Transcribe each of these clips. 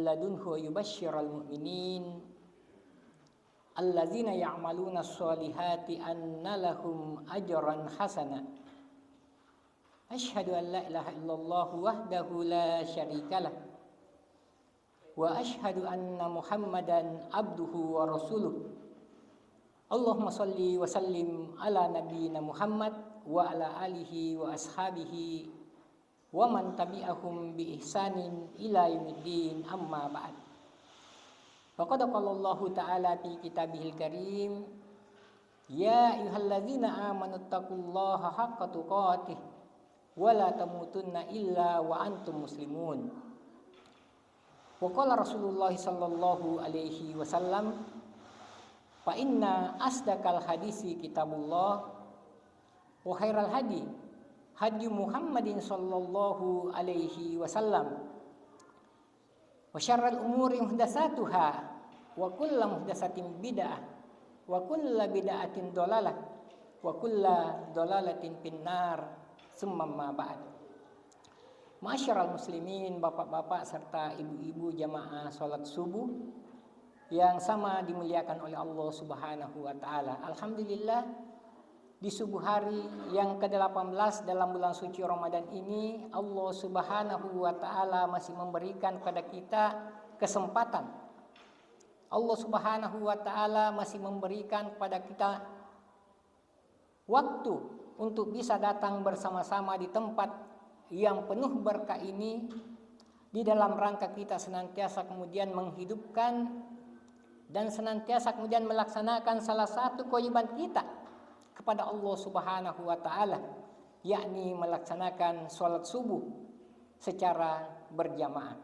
ladunhu wa yubashshiral mu'minin allazina ya'maluna sholihati anna lahum ajran hasana. Asyhadu an la ilaha illallah wahdahu la syarikalah wa asyhadu anna Muhammadan abduhu wa rasuluh. Allahumma shalli wa sallim ala nabiyyina Muhammad wa ala alihi wa ashabihi wa man tabi'ahum bi ihsanin ila yaumiddin, amma ba'd. Faqad qala Allah ta'ala fi kitabihil karim, ya ayyuhalladzina amanu taqullaha haqqa tuqatih wa la tamutunna illa wa antum muslimun. Wa qala Rasulullah sallallahu alaihi wasallam, fa inna asdaqal hadisi kitabullah wa khairal hadi hadi Muhammadin sallallahu alaihi wasallam wa syarrul umuri muhdatsatuha wa kullu muhdatsatin bid'ah wa kullu bid'atin dhalalah wa kullu dhalalatin finnar, summa ma ba'd. Ma'asyiral muslimin, bapak-bapak serta ibu-ibu jamaah salat subuh yang sama dimuliakan oleh Allah Subhanahu wa taala. Alhamdulillah, di subuh hari yang ke-18 dalam bulan suci Ramadan ini, Allah Subhanahu wa taala masih memberikan kepada kita kesempatan. Allah Subhanahu wa taala masih memberikan kepada kita waktu untuk bisa datang bersama-sama di tempat yang penuh berkah ini, di dalam rangka kita senantiasa kemudian menghidupkan dan senantiasa kemudian melaksanakan salah satu kewajiban kita kepada Allah Subhanahu wa taala, yakni melaksanakan sholat subuh secara berjamaah.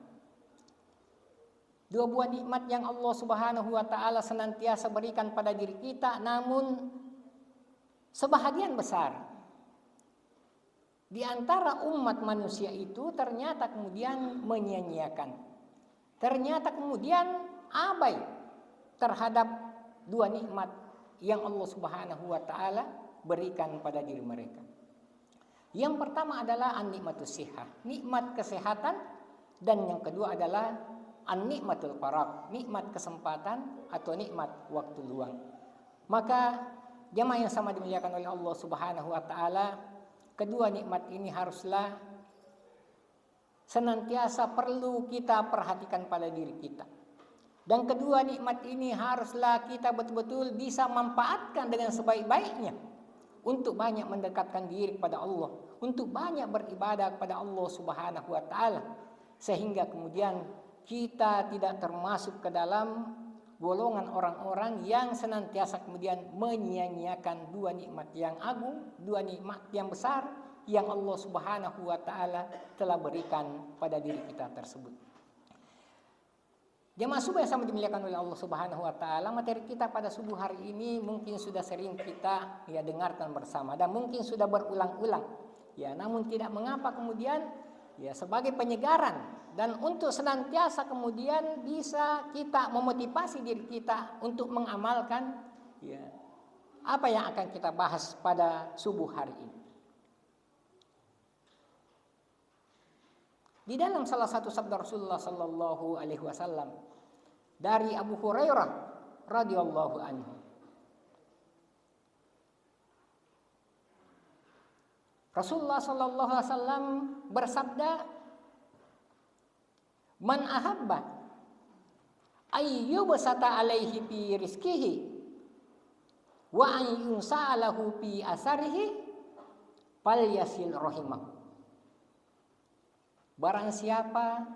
Dua buah nikmat yang Allah Subhanahu wa taala senantiasa berikan pada diri kita, namun sebahagian besar di antara umat manusia itu ternyata kemudian menyia-nyiakan, ternyata kemudian abai terhadap dua nikmat yang Allah Subhanahu wa taala berikan pada diri mereka. Yang pertama adalah an-nikmatus shihah, nikmat kesehatan, dan yang kedua adalah an-nikmatul faragh, nikmat kesempatan atau nikmat waktu luang. Maka jamaah yang sama dimuliakan oleh Allah Subhanahu wa taala, kedua nikmat ini haruslah senantiasa perlu kita perhatikan pada diri kita. Dan kedua nikmat ini haruslah kita betul-betul bisa manfaatkan dengan sebaik-baiknya untuk banyak mendekatkan diri kepada Allah, untuk banyak beribadah kepada Allah Subhanahu wa taala, sehingga kemudian kita tidak termasuk ke dalam golongan orang-orang yang senantiasa kemudian menyia-nyiakan dua nikmat yang agung, dua nikmat yang besar yang Allah Subhanahu wa taala telah berikan pada diri kita tersebut. Jemaah subuh yang sama dimuliakan oleh Allah Subhanahu wa taala, materi kita pada subuh hari ini mungkin sudah sering kita dengarkan bersama dan mungkin sudah berulang-ulang. Namun tidak mengapa kemudian sebagai penyegaran dan untuk senantiasa kemudian bisa kita memotivasi diri kita untuk mengamalkan apa yang akan kita bahas pada subuh hari ini. Di dalam salah satu sabda Rasulullah sallallahu alaihi wasallam dari Abu Hurairah radhiyallahu anhu, Rasulullah sallallahu alaihi wasallam bersabda, "Man ahabba ayyubsata alaihi fi rizqihi wa an yunsa'alahu fi asarihi falyasil rahimahu." Barang siapa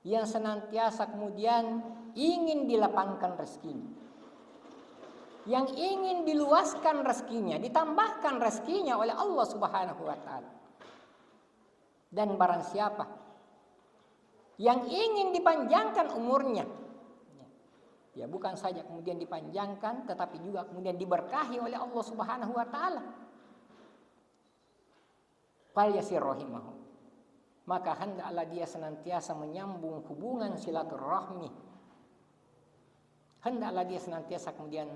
yang senantiasa kemudian ingin dilapangkan rezekinya, yang ingin diluaskan rezekinya, ditambahkan rezekinya oleh Allah Subhanahu wa taala, dan barang siapa yang ingin dipanjangkan umurnya, bukan saja kemudian dipanjangkan tetapi juga kemudian diberkahi oleh Allah Subhanahu wa taala, falyasir rahimahu, maka hendaklah dia senantiasa menyambung hubungan silaturahmi. Hendaklah dia senantiasa kemudian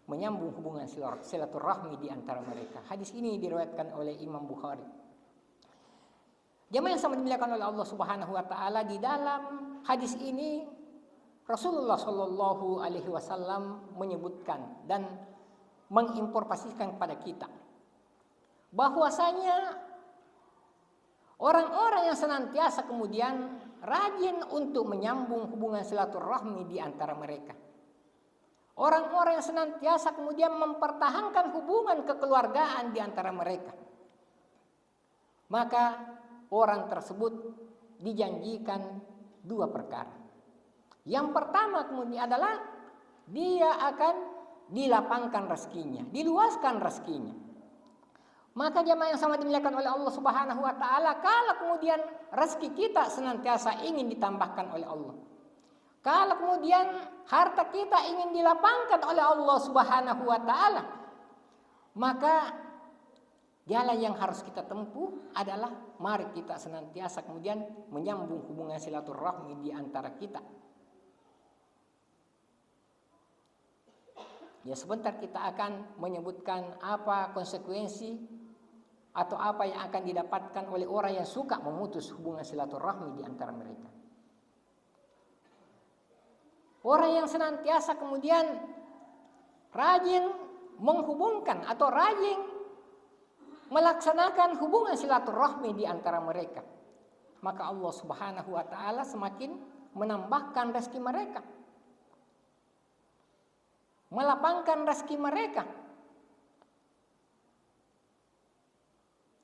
menyambung hubungan silaturahmi di antara mereka. Hadis ini diriwayatkan oleh Imam Bukhari. Jamaah yang sama dimuliakan oleh Allah Subhanahu wa taala, di dalam hadis ini Rasulullah Shallallahu Alaihi Wasallam menyebutkan dan menginformasikan kepada kita bahwasanya orang-orang yang senantiasa kemudian rajin untuk menyambung hubungan silaturahmi di antara mereka. Orang-orang yang senantiasa kemudian mempertahankan hubungan kekeluargaan di antara mereka. Maka orang tersebut dijanjikan dua perkara. Yang pertama kemudian adalah dia akan dilapangkan rezekinya, diluaskan rezekinya. Maka jemaah yang sama dimuliakan oleh Allah Subhanahu wa taala, kalau kemudian rezeki kita senantiasa ingin ditambahkan oleh Allah. Kalau kemudian harta kita ingin dilapangkan oleh Allah Subhanahu wa taala, maka jalan yang harus kita tempuh adalah mari kita senantiasa kemudian menyambung hubungan silaturahmi di antara kita. Ya, sebentar kita akan menyebutkan apa konsekuensi atau apa yang akan didapatkan oleh orang yang suka memutus hubungan silaturahmi di antara mereka. Orang yang senantiasa kemudian rajin menghubungkan atau rajin melaksanakan hubungan silaturahmi di antara mereka, maka Allah Subhanahu wa taala semakin menambahkan rezeki mereka, melapangkan rezeki mereka.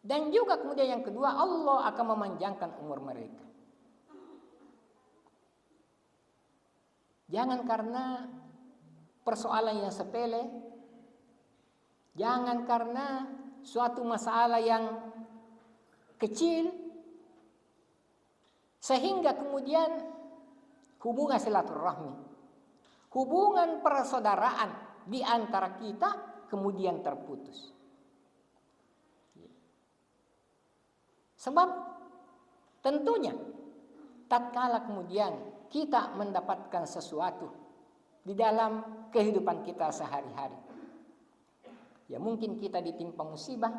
Dan juga kemudian yang kedua, Allah akan memanjangkan umur mereka. Jangan karena persoalan yang sepele, jangan karena suatu masalah yang kecil, sehingga kemudian hubungan silaturahmi, hubungan persaudaraan di antara kita kemudian terputus. Sebab tentunya tatkala kemudian kita mendapatkan sesuatu di dalam kehidupan kita sehari-hari, ya mungkin kita ditimpa musibah,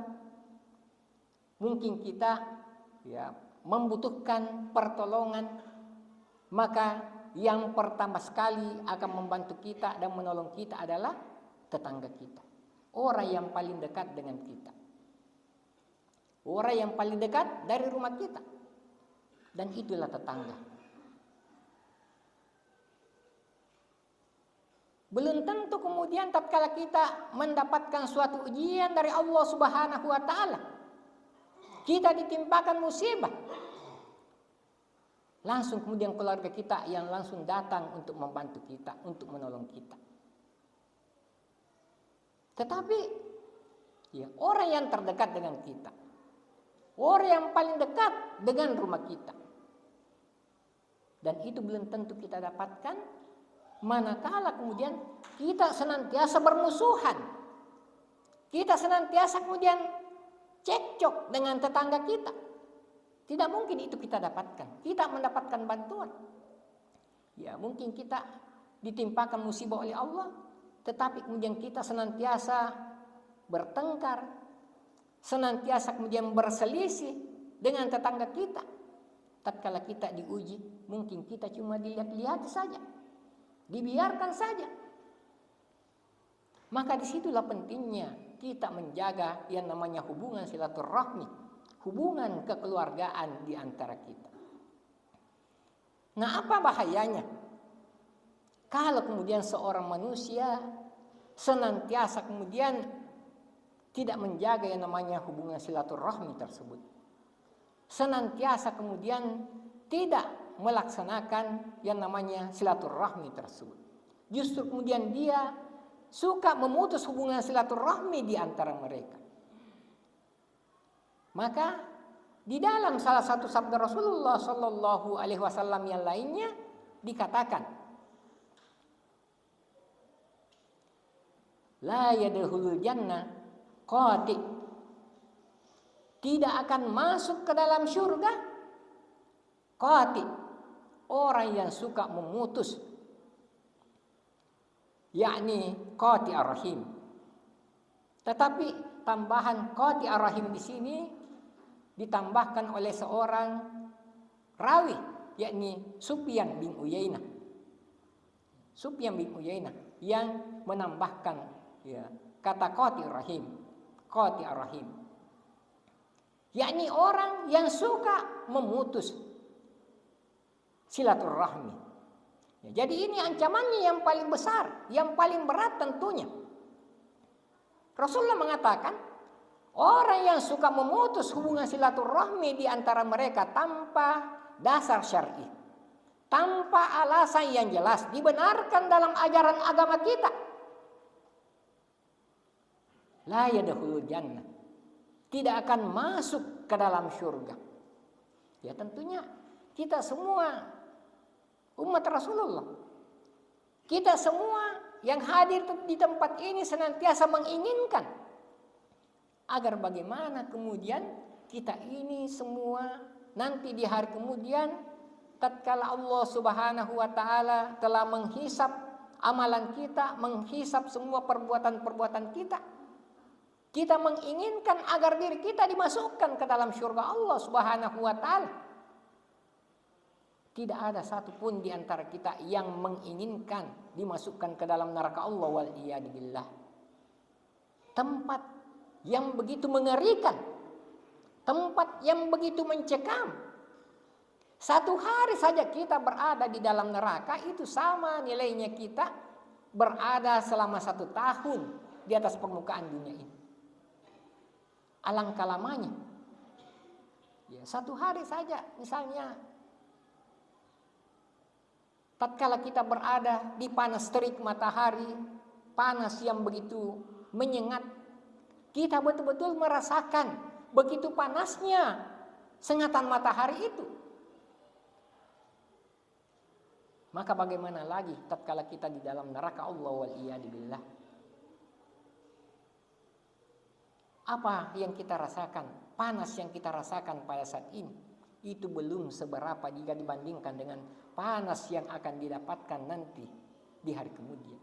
mungkin kita ya membutuhkan pertolongan, maka yang pertama sekali akan membantu kita dan menolong kita adalah tetangga kita, orang yang paling dekat dengan kita, orang yang paling dekat dari rumah kita, dan itulah tetangga. Belum tentu kemudian tatkala kita mendapatkan suatu ujian dari Allah Subhanahu wa taala, kita ditimpakan musibah, langsung kemudian keluarga kita yang langsung datang untuk membantu kita, untuk menolong kita. Tetapi ya, orang yang terdekat dengan kita, orang yang paling dekat dengan rumah kita, dan itu belum tentu kita dapatkan manakala kemudian kita senantiasa bermusuhan, kita senantiasa kemudian cekcok dengan tetangga kita. Tidak mungkin itu kita dapatkan, kita mendapatkan bantuan. Ya mungkin kita ditimpakan musibah oleh Allah, tetapi kemudian kita senantiasa bertengkar, senantiasa kemudian berselisih dengan tetangga kita. Tatkala kita diuji, mungkin kita cuma dilihat-lihat saja, dibiarkan saja. Maka disitulah pentingnya kita menjaga yang namanya hubungan silaturahmi, hubungan kekeluargaan di antara kita. Nah, apa bahayanya kalau kemudian seorang manusia senantiasa kemudian tidak menjaga yang namanya hubungan silaturahmi tersebut, senantiasa kemudian tidak melaksanakan yang namanya silaturahmi tersebut, justru kemudian dia suka memutus hubungan silaturahmi di antara mereka. Maka di dalam salah satu sabda Rasulullah Shallallahu Alaihi Wasallam yang lainnya dikatakan, la yadkhulul jannah qati, tidak akan masuk ke dalam surga qati, orang yang suka memutus, yakni qati ar-rahim. Tetapi tambahan qati ar-rahim di sini ditambahkan oleh seorang rawi yakni Sufyan bin Uyainah. Sufyan bin Uyainah yang menambahkan kata qati' rahim. Qati' rahim. Yakni orang yang suka memutus silaturahmi. Jadi ini ancamannya yang paling besar, yang paling berat tentunya. Rasulullah mengatakan, orang yang suka memutus hubungan silaturahmi di antara mereka tanpa dasar syar'i, tanpa alasan yang jelas dibenarkan dalam ajaran agama kita, la yadkhulul jannah, tidak akan masuk ke dalam surga. Ya tentunya kita semua umat Rasulullah, kita semua yang hadir di tempat ini senantiasa menginginkan agar bagaimana kemudian kita ini semua nanti di hari kemudian tatkala Allah Subhanahu wa taala telah menghisap amalan kita, menghisap semua perbuatan-perbuatan kita menginginkan agar diri kita dimasukkan ke dalam surga Allah Subhanahu wa taala. Tidak ada satupun di antara kita yang menginginkan dimasukkan ke dalam neraka Allah wal iyad billah. Tempat yang begitu mengerikan, tempat yang begitu mencekam. Satu hari saja kita berada di dalam neraka itu sama nilainya kita berada selama 1 tahun di atas permukaan dunia ini. Alangkah lamanya. Ya, 1 hari saja misalnya tatkala kita berada di panas terik matahari, panas yang begitu menyengat, kita betul-betul merasakan begitu panasnya sengatan matahari itu. Maka bagaimana lagi tatkala kita di dalam neraka Allah wal iyad billah. Apa yang kita rasakan, panas yang kita rasakan pada saat ini, itu belum seberapa jika dibandingkan dengan panas yang akan didapatkan nanti di hari kemudian.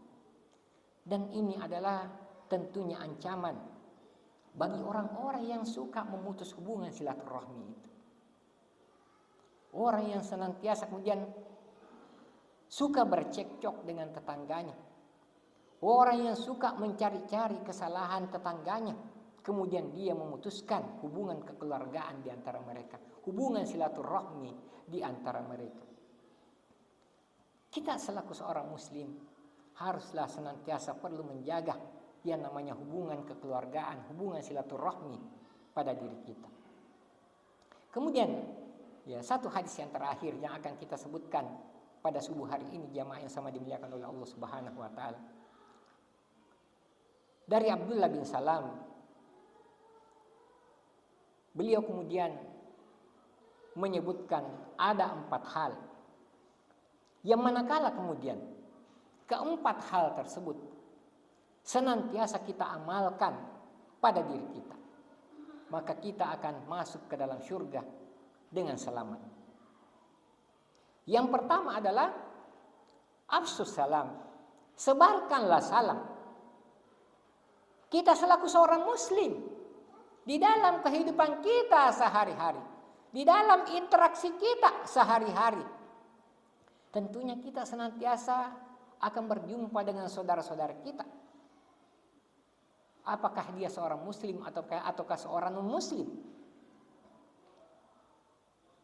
Dan ini adalah tentunya ancaman bagi orang-orang yang suka memutus hubungan silaturahmi itu. Orang yang senantiasa kemudian suka bercekcok dengan tetangganya. Orang yang suka mencari-cari kesalahan tetangganya, kemudian dia memutuskan hubungan kekeluargaan di antara mereka, hubungan silaturahmi di antara mereka. Kita selaku seorang muslim haruslah senantiasa perlu menjaga yang namanya hubungan kekeluargaan, hubungan silaturahmi pada diri kita. Kemudian satu hadis yang terakhir yang akan kita sebutkan pada subuh hari ini jamaah yang sama dimuliakan oleh Allah Subhanahu wa taala. Dari Abdullah bin Salam, beliau kemudian menyebutkan ada 4 hal yang manakala kemudian keempat hal tersebut senantiasa kita amalkan pada diri kita, maka kita akan masuk ke dalam surga dengan selamat. Yang pertama adalah afsus salam, sebarkanlah salam. Kita selaku seorang muslim di dalam kehidupan kita sehari-hari, di dalam interaksi kita sehari-hari, tentunya kita senantiasa akan berjumpa dengan saudara-saudara kita. Apakah dia seorang muslim ataukah seorang non-muslim?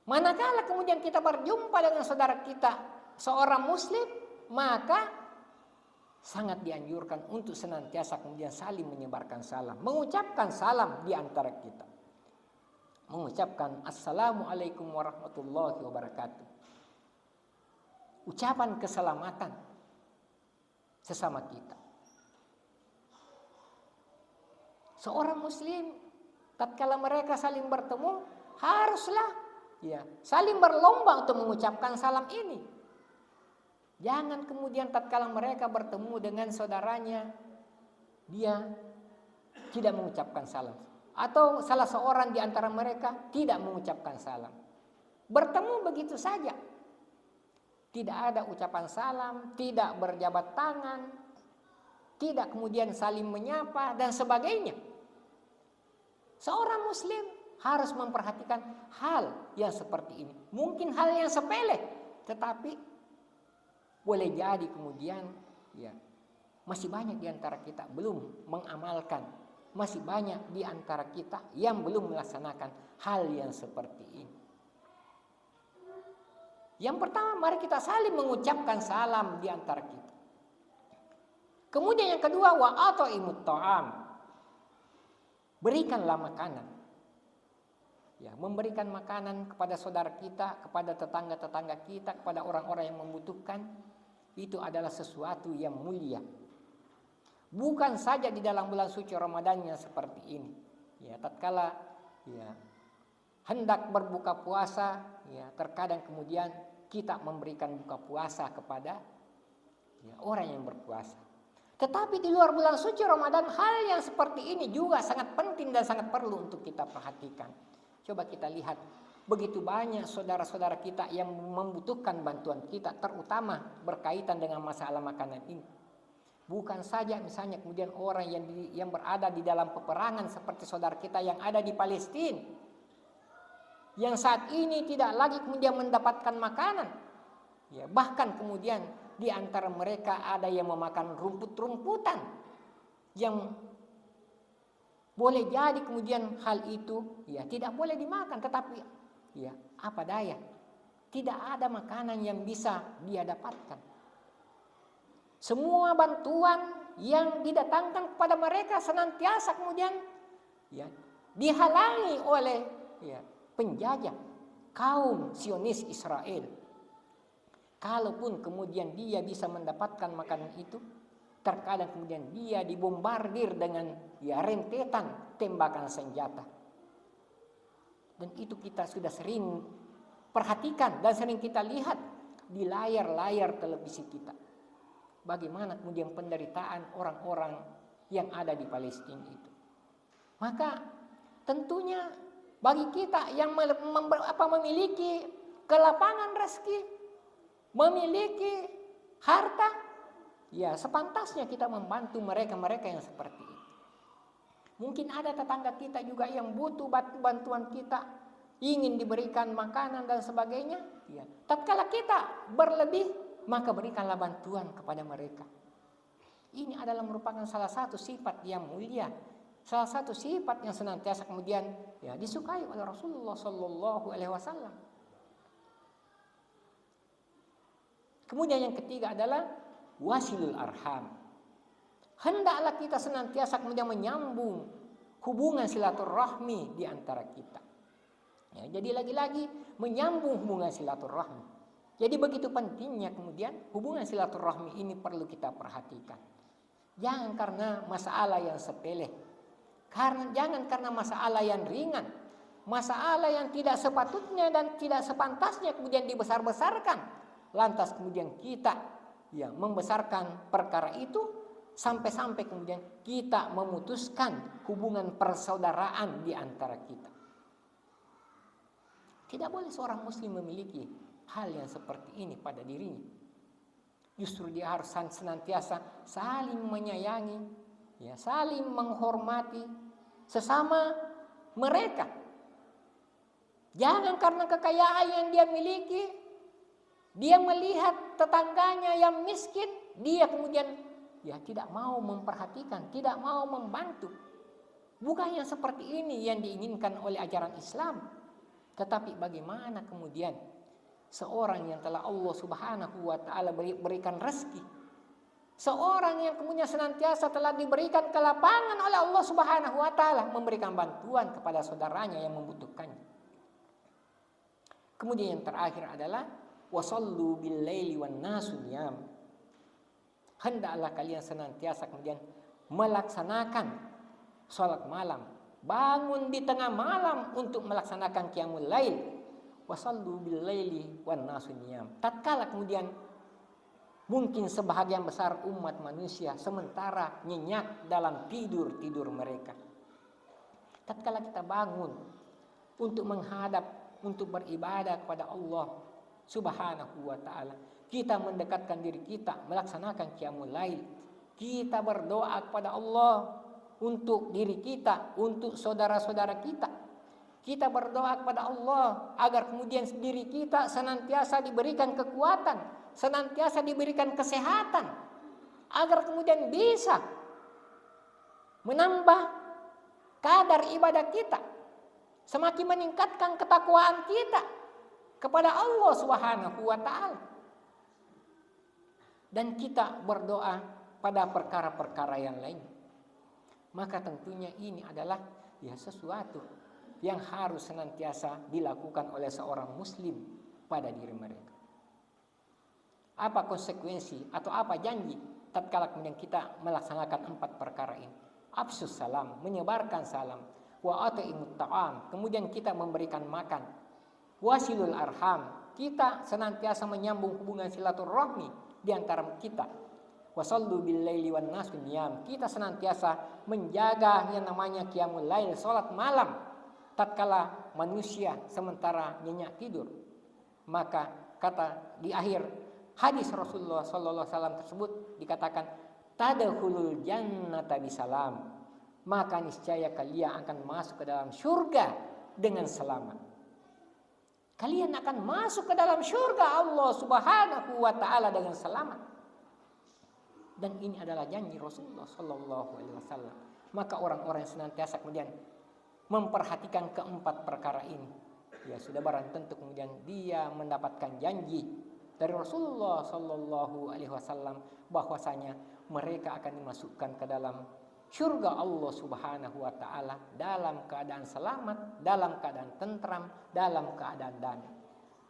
Manakala kemudian kita berjumpa dengan saudara kita seorang muslim, maka sangat dianjurkan untuk senantiasa kemudian saling menyebarkan salam, mengucapkan salam di antara kita. Mengucapkan assalamualaikum warahmatullahi wabarakatuh. Ucapan keselamatan sesama kita. Seorang muslim tatkala mereka saling bertemu haruslah saling berlomba untuk mengucapkan salam ini. Jangan kemudian tatkala mereka bertemu dengan saudaranya dia tidak mengucapkan salam, atau salah seorang di antara mereka tidak mengucapkan salam. Bertemu begitu saja, tidak ada ucapan salam, tidak berjabat tangan, tidak kemudian saling menyapa dan sebagainya. Seorang muslim harus memperhatikan hal yang seperti ini. Mungkin hal yang sepele, tetapi boleh jadi kemudian ya masih banyak di antara kita belum mengamalkan. Masih banyak di antara kita yang belum melaksanakan hal yang seperti ini. Yang pertama, mari kita saling mengucapkan salam di antara kita. Kemudian yang kedua, wa at'imut ta'am. Berikanlah makanan. Ya, memberikan makanan kepada saudara kita, kepada tetangga-tetangga kita, kepada orang-orang yang membutuhkan, itu adalah sesuatu yang mulia. Bukan saja di dalam bulan suci Ramadannya seperti ini. Ya, tatkala ya hendak berbuka puasa, ya terkadang kemudian kita memberikan buka puasa kepada ya, orang yang berpuasa. Tetapi di luar bulan suci Ramadan, hal yang seperti ini juga sangat penting dan sangat perlu untuk kita perhatikan. Coba kita lihat, begitu banyak saudara-saudara kita yang membutuhkan bantuan kita, terutama berkaitan dengan masalah makanan ini. Bukan saja misalnya kemudian orang yang berada di dalam peperangan seperti saudara kita yang ada di Palestina, yang saat ini tidak lagi kemudian mendapatkan makanan. Ya, bahkan kemudian di antara mereka ada yang memakan rumput-rumputan yang boleh jadi kemudian hal itu ya tidak boleh dimakan, tetapi ya apa daya, tidak ada makanan yang bisa dia dapatkan. Semua bantuan yang didatangkan kepada mereka senantiasa kemudian ya dihalangi oleh ya penjajah kaum Zionis Israel. Kalaupun kemudian dia bisa mendapatkan makanan itu, terkadang kemudian dia dibombardir dengan ya rentetan tembakan senjata. Dan itu kita sudah sering perhatikan dan sering kita lihat di layar-layar televisi kita. Bagaimana kemudian penderitaan orang-orang yang ada di Palestina itu. Maka tentunya bagi kita yang memiliki kelapangan rezeki, memiliki harta, ya sepantasnya kita membantu mereka-mereka yang seperti itu. Mungkin ada tetangga kita juga yang butuh bantuan kita, ingin diberikan makanan dan sebagainya. Ya, tatkala kita berlebih, maka berikanlah bantuan kepada mereka. Ini adalah merupakan salah satu sifat yang mulia, salah satu sifat yang senantiasa kemudian ya disukai oleh Rasulullah Shallallahu Alaihi Wasallam. Kemudian yang ketiga adalah wasilul arham. Hendaklah kita senantiasa kemudian menyambung hubungan silaturahmi di antara kita. Ya, jadi lagi-lagi menyambung hubungan silaturahmi. Jadi begitu pentingnya kemudian hubungan silaturahmi ini perlu kita perhatikan. Jangan karena masalah yang sepele. Jangan karena masalah yang ringan. Masalah yang tidak sepatutnya dan tidak sepantasnya kemudian dibesar-besarkan. Lantas kemudian kita ya membesarkan perkara itu sampai-sampai kemudian kita memutuskan hubungan persaudaraan di antara kita. Tidak boleh seorang muslim memiliki hal yang seperti ini pada dirinya. Justru dia harus senantiasa saling menyayangi, ya, saling menghormati sesama mereka. Jangan karena kekayaan yang dia miliki, dia melihat tetangganya yang miskin, dia kemudian ya tidak mau memperhatikan, tidak mau membantu. Bukan yang seperti ini yang diinginkan oleh ajaran Islam. Tetapi bagaimana kemudian seorang yang telah Allah Subhanahu wa taala berikan rezeki, seorang yang kemudian senantiasa telah diberikan kelapangan oleh Allah Subhanahu wa taala memberikan bantuan kepada saudaranya yang membutuhkannya. Kemudian yang terakhir adalah wasallu bil laili wan nasu niyam. Hendaklah kalian senantiasa kemudian melaksanakan salat malam, bangun di tengah malam untuk melaksanakan qiyamul lail. Wasallu bil laili wan nasu niyam. Tatkala kemudian mungkin sebahagian besar umat manusia sementara nyenyak dalam tidur mereka. Tatkala kita bangun untuk menghadap, untuk beribadah kepada Allah Subhanahu wa taala, kita mendekatkan diri kita melaksanakan qiyamul lail. Kita berdoa kepada Allah untuk diri kita, untuk saudara-saudara kita. Kita berdoa kepada Allah agar kemudian diri kita senantiasa diberikan kekuatan, senantiasa diberikan kesehatan, agar kemudian bisa menambah kadar ibadah kita, semakin meningkatkan ketakwaan kita kepada Allah Subhanahu wa taala. Dan kita berdoa pada perkara-perkara yang lain. Maka tentunya ini adalah sesuatu yang harus senantiasa dilakukan oleh seorang muslim pada diri mereka. Apa konsekuensi atau apa janji tatkala kemudian kita melaksanakan 4 perkara ini? Afsus salam, menyebarkan salam, wa at'imut ta'am, kemudian kita memberikan makan, wasilul arham, kita senantiasa menyambung hubungan silaturahmi di antara kita, wasallu bil laili wan nasu niyam, kita senantiasa menjaga yang namanya qiyamul lail, salat malam tatkala manusia sementara nyenyak tidur. Maka kata di akhir hadis Rasulullah sallallahu alaihi wasallam tersebut dikatakan tadkhulul jannata bisalam, maka niscaya kalian akan masuk ke dalam surga dengan selamat. Kalian akan masuk ke dalam surga Allah Subhanahu wa taala dengan selamat. Dan ini adalah janji Rasulullah sallallahu alaihi wasallam. Maka orang-orang yang senantiasa kemudian memperhatikan keempat perkara ini, ya sudah barang tentu kemudian dia mendapatkan janji dari Rasulullah sallallahu alaihi wasallam bahwasanya mereka akan dimasukkan ke dalam surga Allah Subhanahu wa taala dalam keadaan selamat, dalam keadaan tentram, dalam keadaan damai.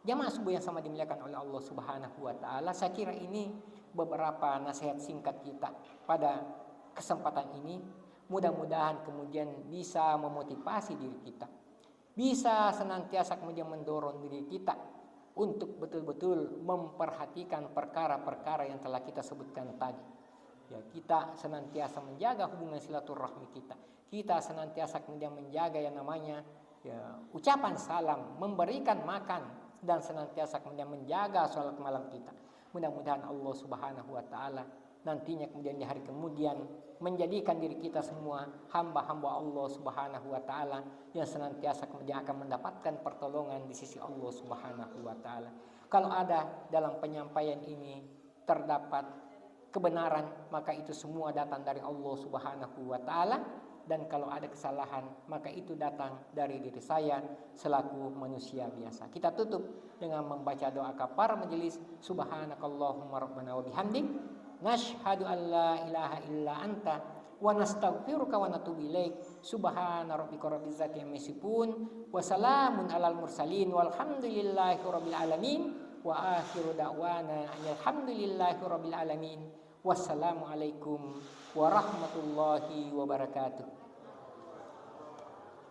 Jamaah subuh yang sama dimuliakan oleh Allah Subhanahu wa taala, saya kira ini beberapa nasihat singkat kita pada kesempatan ini. Mudah-mudahan kemudian bisa memotivasi diri kita, bisa senantiasa kemudian mendorong diri kita untuk betul-betul memperhatikan perkara-perkara yang telah kita sebutkan tadi. Ya, kita senantiasa menjaga hubungan silaturahmi kita. Kita senantiasa kemudian menjaga yang namanya ucapan salam, memberikan makan, dan senantiasa kemudian menjaga sholat malam kita. Mudah-mudahan Allah Subhanahu wa taala nantinya kemudian di hari kemudian menjadikan diri kita semua hamba-hamba Allah Subhanahu wa taala yang senantiasa kemudian akan mendapatkan pertolongan di sisi Allah Subhanahu wa taala. Kalau ada dalam penyampaian ini terdapat kebenaran, maka itu semua datang dari Allah Subhanahu wa taala, dan kalau ada kesalahan maka itu datang dari diri saya selaku manusia biasa. Kita tutup dengan membaca doa kafar majelis. Subhanakallahumma rabbana wa bihamdik nashhadu an la ilaha illa anta wa nastaghfiruka wa natubu ilaik. Subhana rabbika rabbil izzati amma yasifun wa salamun alal mursalin walhamdulillahi rabbil alamin wa akhiru da'wana alhamdulillahi rabbil alamin. Wassalamu alaikum warahmatullahi wabarakatuh.